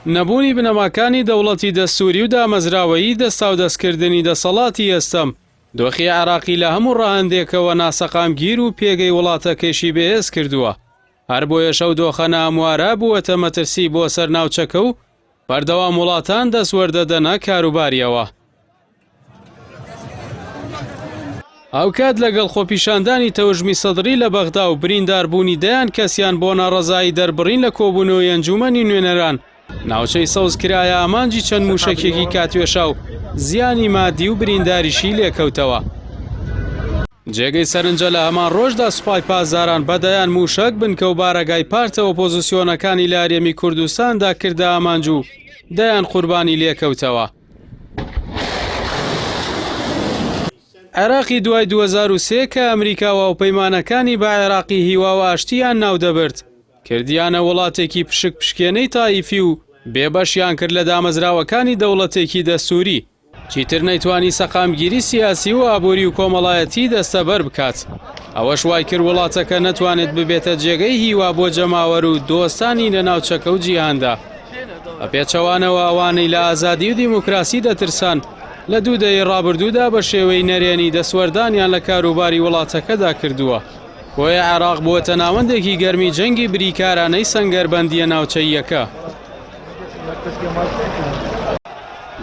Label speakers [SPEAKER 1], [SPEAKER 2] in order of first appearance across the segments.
[SPEAKER 1] نەبوونی بنەماکانی دەوڵەتی دەستووری و دامەزراوەیی دەستا و دەستکردنی دەسەڵاتی ئێستەم دۆخی عێراقی لە هەموو ڕەهەندێکەوە ناسەقامگیر و پێگەی وڵاتەکەشی بەهێز کردووە. هەر بۆیە شەو دۆخەنە ئەموارە بووەتە مەترسی بۆ سەر ناوچەکە و بەردەوام وڵاتان دەسوەردەدەنە کاروباریەوە. ئەو کات لەگەڵ خۆپیشاندانی تەوژمی سەدری لە بەغدا و برینداربوونی دەیان کەسیان بۆ ناڕەزایی دەربڕین لە کۆبوونەوەی ئەنجومەنی نوێنەران ناوچەی سەوز کرایە ئامانجی چەند موشکێکی کاتوێشا و زیانی مادی و برینداریشی لێکەوتەوە. جێگەی سەرنجە لە هەمان ڕۆژدا سوپای پازاران بەدەیان موشک بنکە و بارەگای پارتە ئۆپۆزیسیۆنەکانی لە هەرێمی کوردستاندا کردە ئامانج و دەیان قوربانی لێکەوتەوە. عێراقی دوای 2003 کە ئەمریکاوە و پەیمانەکانی بە عێراقی هیوا و ئاشتیان ناودەبرد کردیانە وڵاتێکی پشک پشکێنەی تاییفی و بێبەشیان کرد لە دامەزراوەکانی دەوڵەتێکی دەستووری. چیتر نەیتوانی سەقامگیری سیاسی و ئابووری و کۆمەڵایەتی دەستەبەر بکات. ئەوەش وای کرد وڵاتەکە نەتوانێت ببێتە جێگەی هیوا بۆ جەماوەر و دۆستانی لە ناوچەکە و جیهاندا. بە پێچەوانەوە ئەوانەی لە ئازادی و دیموکراسی دەترسان لە دوودەی ڕابردوودا بە شێوەی نەرێنی دەسوەردانیان لە کاروباری وڵاتەکەدا کردووە. بۆیە عێراق بووەتە ناوەندێکی گەرمی جەنگی بریکارانەی سەنگەربەندیە ناوچەییەکە.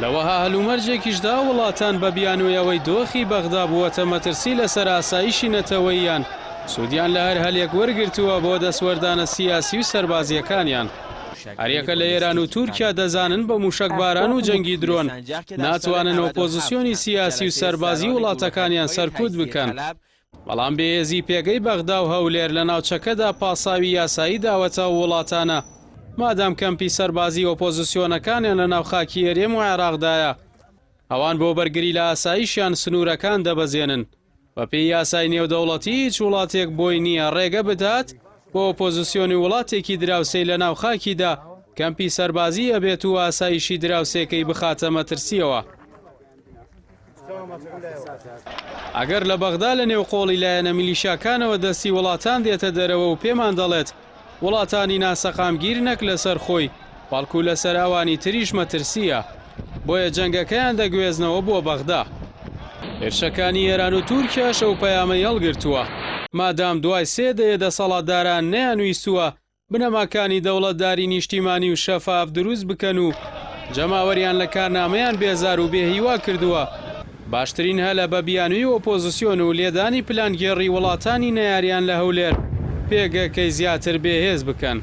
[SPEAKER 1] لەوەها هەلومەرجێکیشدا وڵاتان بە بیانوویەوەی دۆخی بەغدا بووەتە مەترسی لەسەر ئاسایشی نەتەوەییان سوودیان لە هەر هەلێک وەرگرتووە بۆ دەسوەردانە سیاسی و سەربازیەکانیان. هەریەکە لە ئێران و تورکیا دەزانن بە موشکباران و جەنگی درۆن ناتوانن ئۆپۆزیسیۆنی سیاسی و سەربازی وڵاتەکانیان سەرکوت بکەن. بەڵام بێهێزی پێگەی بەغدا و هەولێر لە ناوچەکەدا پاساوی یاسایی داوەتە و وڵاتانە مادام کەمپی سەربازی ئۆپۆزیسیۆنەکانیان لە ناوخاکی هەرێم و عێراقدایە ئەوان بۆ بەرگری لە ئاسایشیان سنوورەکان دەبەزێنن. بە پێی یاسای نێودەوڵەتی هیچ وڵاتێک بۆی نییە ڕێگە بدات بۆ ئۆپۆزیسیۆنی وڵاتێکی دراوسەی لە ناوخاکیدا کەمپی سەربازی ئەبێت و ئاسایشی دراوسێکەی بخاتە مەترسیەوە. ئەگەر لە بەغدا لە نێوقۆڵی لایەنە میلیشیاکانەوە دەستی وڵاتان دێتە دەرەوە و پێمان دەڵێت وڵاتانی ناسەقامگیر نەک لەسەر خۆی بەڵکو لەسەر ئەوانی تریش مەترسیە. بۆیە جەنگەکەیان دەگوێزنەوە بۆ بەغدا. هێرشەکانی ئێران و تورکیا شەو پەیامەی هەڵگرتووە مادام دوای 3 دەیە دەسەڵاتداران نەیانویستووە بنەماکانی دەوڵەتداری نیشتیمانی و شەفاف دروست بکەن و جەماوەریان لە کارنامەیان بێزار و بێهیوا کردووە. باشترین هەلە بە بیانووی ئۆپۆزیسیۆن و لێدانی پلانگێڕی وڵاتانی نەیاریان لە هەولێر پێگەکەی زیاتر بێهێز بکەن.